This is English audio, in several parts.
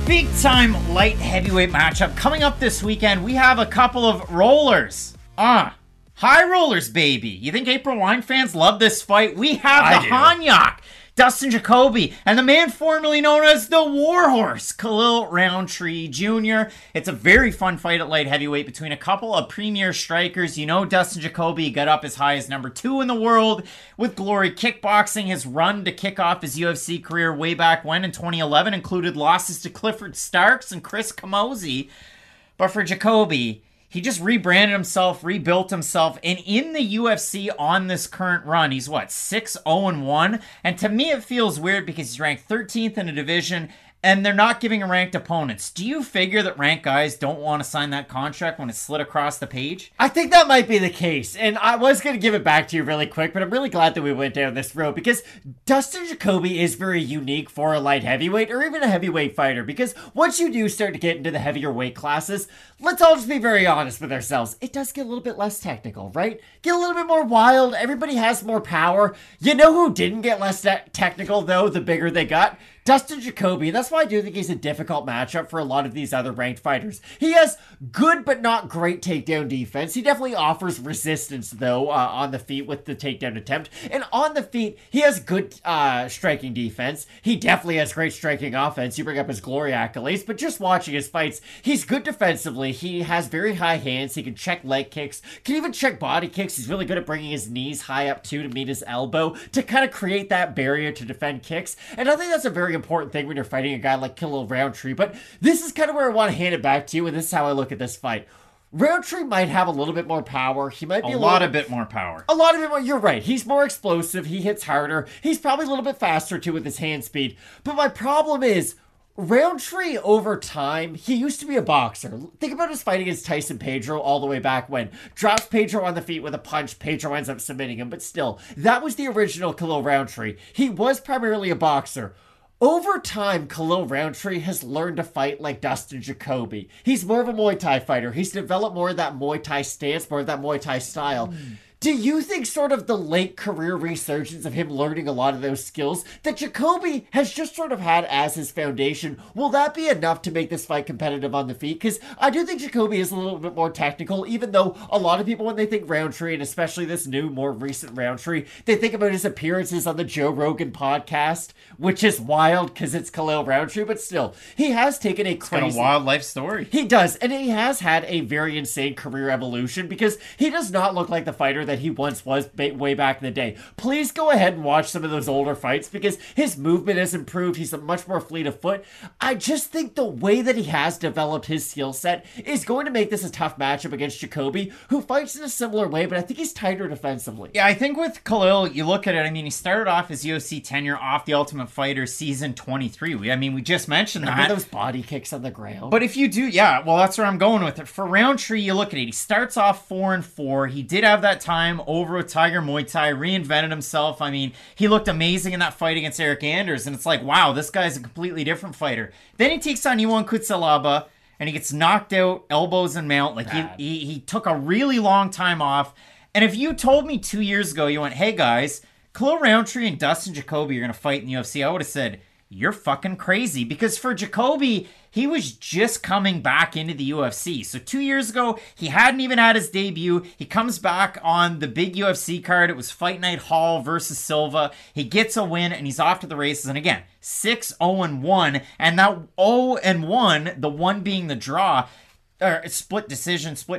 Big time light heavyweight matchup coming up this weekend. We have a couple of rollers. High rollers, baby. You think April Wine fans love this fight? We have the Hanyak, Dustin Jacoby, and the man formerly known as the Warhorse, Khalil Rountree Jr. It's a very fun fight at light heavyweight between a couple of premier strikers. You know, Dustin Jacoby got up as high as number 2 in the world with Glory Kickboxing. His run to kick off his UFC career way back when in 2011 included losses to Clifford Starks and Chris Camozzi. But for Jacoby, he just rebranded himself, rebuilt himself, and in the UFC on this current run, he's what, 6-0-1? And to me, it feels weird because he's ranked 13th in a division, and they're not giving him ranked opponents. Do you figure that ranked guys don't want to sign that contract when it's slid across the page? I think that might be the case, and I was going to give it back to you really quick, but I'm really glad that we went down this road, because Dustin Jacoby is very unique for a light heavyweight, or even a heavyweight fighter, because once you do start to get into the heavier weight classes, let's all just be very honest with ourselves. It does get a little bit less technical, right? Get a little bit more wild. Everybody has more power. You know who didn't get less technical, though, the bigger they got? Dustin Jacoby. That's why I do think he's a difficult matchup for a lot of these other ranked fighters. He has good but not great takedown defense. He definitely offers resistance, though, on the feet with the takedown attempt. And on the feet, he has good striking defense. He definitely has great striking offense. You bring up his Glory accolades, but just watching his fights, he's good defensively. He has very high hands. He can check leg kicks, can even check body kicks. He's really good at bringing his knees high up, too, to meet his elbow, to kind of create that barrier to defend kicks. And I think that's a very important thing when you're fighting a guy like Khalil Rountree. But this is kind of where I want to hand it back to you, and this is how I look at this fight. Rountree might have a little bit more power. He might be a bit more power. A lot of it more. You're right. He's more explosive. He hits harder. He's probably a little bit faster, too, with his hand speed. But my problem is, Rountree, over time, he used to be a boxer. Think about his fight against Tyson Pedro all the way back when. Drops Pedro on the feet with a punch. Pedro ends up submitting him. But still, that was the original Khalil Rountree. He was primarily a boxer. Over time, Khalil Rountree has learned to fight like Dustin Jacoby. He's more of a Muay Thai fighter. He's developed more of that Muay Thai stance, more of that Muay Thai style. Do you think sort of the late career resurgence of him learning a lot of those skills that Jacoby has just sort of had as his foundation, will that be enough to make this fight competitive on the feet? Because I do think Jacoby is a little bit more technical, even though a lot of people, when they think Rountree, and especially this new, more recent Rountree, they think about his appearances on the Joe Rogan podcast, which is wild because it's Khalil Rountree, but still, he has taken a crazy... It's got a wild life story. He does, and he has had a very insane career evolution because he does not look like the fighter that he once was way back in the day. Please go ahead and watch some of those older fights because his movement has improved. He's a much more fleet of foot. I just think the way that he has developed his skill set is going to make this a tough matchup against Jacoby, who fights in a similar way, but I think he's tighter defensively. Yeah, I think with Khalil, you look at it, I mean, he started off his UFC tenure off The Ultimate Fighter season 23. We just mentioned that. Remember those body kicks on the ground? But if you do, yeah, well, that's where I'm going with it. For Rountree, you look at it, he starts off 4-4. He did have that time over with Tiger Muay Thai, reinvented himself. I mean, he looked amazing in that fight against Eric Anders, and it's like, wow, this guy's a completely different fighter. Then he takes on Yong Kutzalaba, and he gets knocked out, elbows and mount. Like, he took a really long time off. And if you told me 2 years ago, you went, hey, guys, Khalil Rountree and Dustin Jacoby are going to fight in the UFC, I would have said, you're fucking crazy. Because for Jacoby, he was just coming back into the UFC. So 2 years ago, he hadn't even had his debut. He comes back on the big UFC card. It was Fight Night Hall versus Silva. He gets a win, and he's off to the races. And again, 6-0-1. And that 0-1, the one being the draw, or split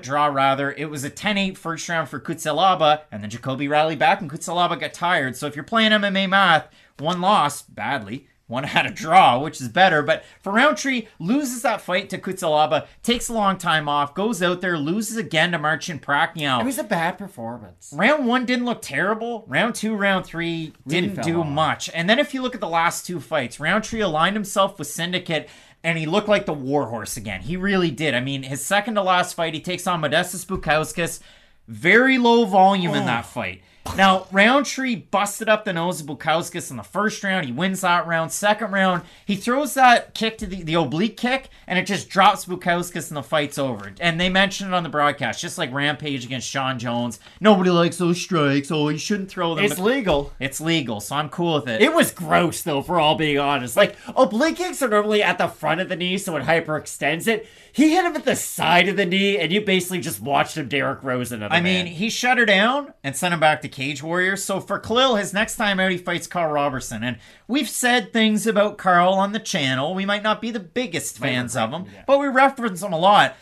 draw rather. It was a 10-8 first round for Kutzalaba, and then Jacoby rallied back, and Kutzalaba got tired. So if you're playing MMA math, one loss, badly. One had a draw, which is better. But for Rountree, loses that fight to Kutzalaba, takes a long time off, goes out there, loses again to Marcin Prachnio. It was a bad performance. Round 1 didn't look terrible. Round 2, round 3 didn't do much. And then if you look at the last 2 fights, Rountree aligned himself with Syndicate, and he looked like the Warhorse again. He really did. I mean, his second to last fight, he takes on Modestas Bukauskas. Very low volume in that fight. Now, Rountree busted up the nose of Bukauskas in the first round. He wins that round. Second round, he throws that kick to the oblique kick, and it just drops Bukauskas, and the fight's over. And they mentioned it on the broadcast, just like Rampage against Sean Jones. Nobody likes those strikes. Oh, you shouldn't throw them. It's legal. It's legal, so I'm cool with it. It was gross, though, for all being honest. Like, oblique kicks are normally at the front of the knee, so it hyperextends it. He hit him at the side of the knee, and you basically just watched him Derek Rose another man. I mean, he shut her down and sent him back to Cage Warriors. So for Khalil, his next time out, he fights Carl Robertson. And we've said things about Carl on the channel. We might not be the biggest fans of him, but we reference him a lot.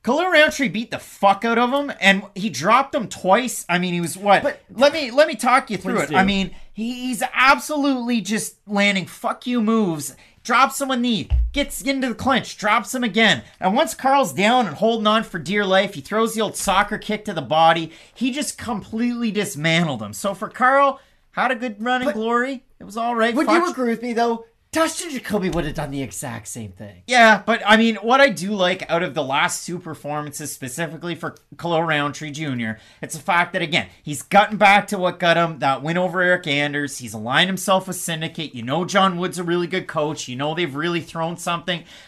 Khalil Rountree beat the fuck out of him, and he dropped him twice. I mean, he was what? But let me talk you through it. Do. I mean, he's absolutely just landing fuck you moves. Drops him a knee, gets into the clinch, drops him again. And once Carl's down and holding on for dear life, he throws the old soccer kick to the body. He just completely dismantled him. So for Carl, had a good run in glory. It was all right. Would you agree with me, though? Dustin Jacoby would have done the exact same thing. Yeah, but I mean, what I do like out of the last two performances, specifically for Khalil Rountree Jr., it's the fact that, again, he's gotten back to what got him that win over Eric Anders. He's aligned himself with Syndicate. You know John Wood's a really good coach. You know they've really thrown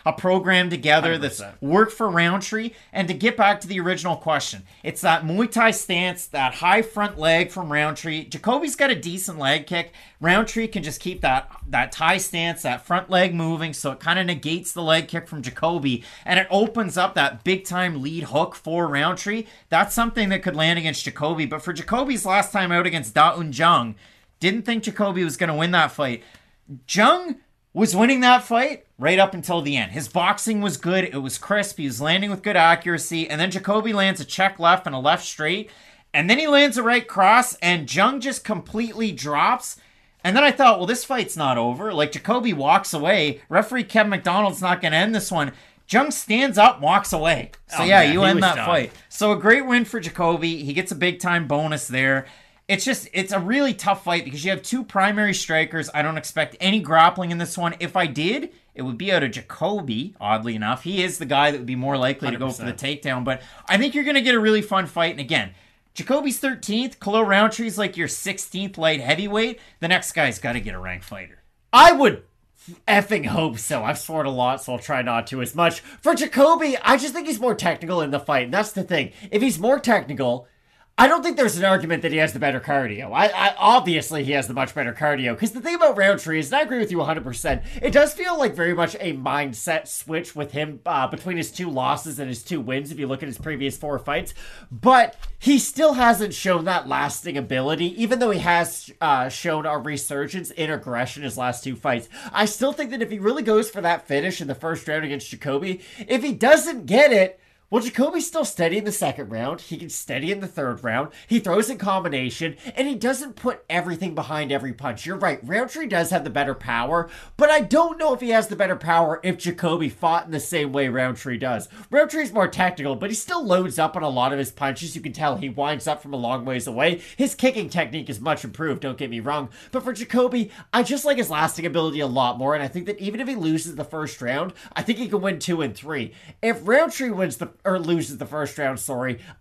a program together 100%. that's worked for Rountree. And to get back to the original question, it's that Muay Thai stance, that high front leg from Rountree. Jacoby's got a decent leg kick. Rountree can just keep that Thai stance, that front leg moving, so it kind of negates the leg kick from Jacoby, and it opens up that big-time lead hook for Rountree. That's something that could land against Jacoby, but for Jacoby's last time out against Da-Un Jung, didn't think Jacoby was going to win that fight. Jung was winning that fight right up until the end. His boxing was good. It was crisp. He was landing with good accuracy, and then Jacoby lands a check left and a left straight, and then he lands a right cross, and Jung just completely drops. And then I thought, well, this fight's not over. Like, Jacoby walks away. Referee Kevin McDonald's not going to end this one. Jung stands up, walks away. So, you end that fight. So, a great win for Jacoby. He gets a big-time bonus there. It's a really tough fight because you have two primary strikers. I don't expect any grappling in this one. If I did, it would be out of Jacoby, oddly enough. He is the guy that would be more likely to go for the takedown. But I think you're going to get a really fun fight. And again, Jacoby's 13th. Khalil Rountree's like your 16th light heavyweight. The next guy's got to get a ranked fighter. I would effing hope so. I've sworn a lot, so I'll try not to as much. For Jacoby, I just think he's more technical in the fight. And that's the thing. If he's more technical, I don't think there's an argument that he has the better cardio. I obviously he has the much better cardio. Because the thing about Rountree is, and I agree with you 100%, it does feel like very much a mindset switch with him between his two losses and his two wins, if you look at his previous 4 fights. But he still hasn't shown that lasting ability, even though he has shown a resurgence in aggression his last 2 fights. I still think that if he really goes for that finish in the first round against Jacoby, if he doesn't get it, well, Jacoby's still steady in the second round. He can steady in the third round. He throws in combination, and he doesn't put everything behind every punch. You're right. Rountree does have the better power, but I don't know if he has the better power if Jacoby fought in the same way Rountree does. Rountree's more technical, but he still loads up on a lot of his punches. You can tell he winds up from a long ways away. His kicking technique is much improved, don't get me wrong. But for Jacoby, I just like his lasting ability a lot more, and I think that even if he loses the first round, I think he can win 2 and 3. If Rountree loses the first round,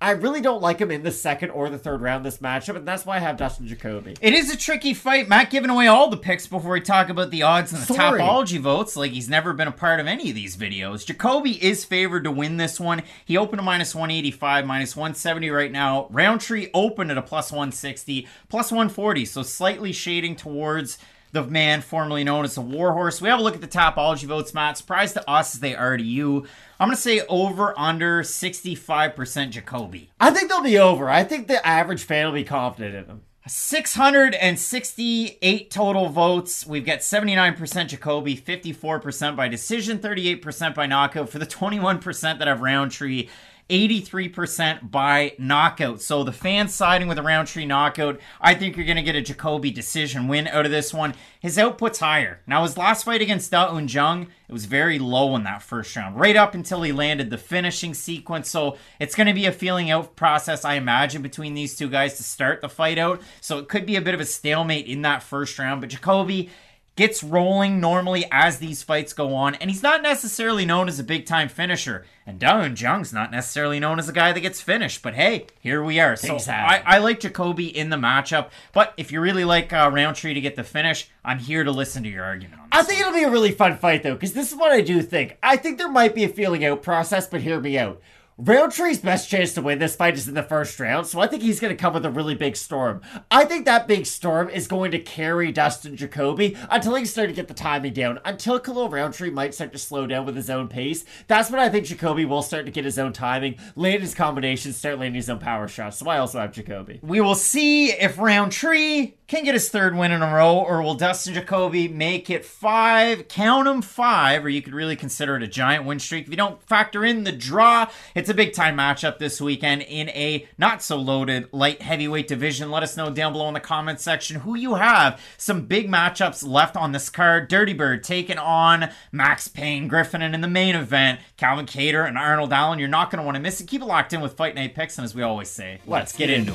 I really don't like him in the second or the third round this matchup, and that's why I have Dustin Jacoby. It is a tricky fight. Matt giving away all the picks before we talk about the odds and the Tapology votes, like he's never been a part of any of these videos. Jacoby is favored to win this one. He opened a -185, -170 right now. Rountree opened at a +160, +140, so slightly shading towards the man formerly known as the Warhorse. We have a look at the Tapology votes, Matt. Surprised to us as they are to you. I'm going to say over under 65% Jacoby. I think they'll be over. I think the average fan will be confident in them. 668 total votes. We've got 79% Jacoby, 54% by decision, 38% by knockout. For the 21% that have Rountree, 83% by knockout. So the fans siding with a Rountree knockout. I think you're going to get a Jacoby decision win out of this one. His output's higher. Now, his last fight against Da-Un Jung, it was very low in that first round, right up until he landed the finishing sequence. So it's going to be a feeling out process, I imagine, between these two guys to start the fight out. So it could be a bit of a stalemate in that first round. But Jacoby, gets rolling normally as these fights go on, and he's not necessarily known as a big-time finisher. And Jung's not necessarily known as a guy that gets finished, but hey, here we are. So I like Jacoby in the matchup, but if you really like Rountree to get the finish, I'm here to listen to your argument on this. I think it'll be a really fun fight, though, because this is what I do think. I think there might be a feeling out process, but hear me out. Rountree's best chance to win this fight is in the first round, so I think he's going to come with a really big storm. I think that big storm is going to carry Dustin Jacoby until he starts to get the timing down. Until Khalil Rountree might start to slow down with his own pace. That's when I think Jacoby will start to get his own timing, land his combinations, start landing his own power shots. So I also have Jacoby. We will see if Rountree can get his third win in a row, or will Dustin Jacoby make it 5, count them 5, or you could really consider it a giant win streak. If you don't factor in the draw, it's a big time matchup this weekend in a not so loaded light heavyweight division. Let us know down below in the comments section who you have. Some big matchups left on this card. Dirty Bird taking on Max Payne, Griffin, and in the main event, Calvin Kattar and Arnold Allen. You're not going to want to miss it. Keep it locked in with Fight Night Picks, and as we always say, let's get into it.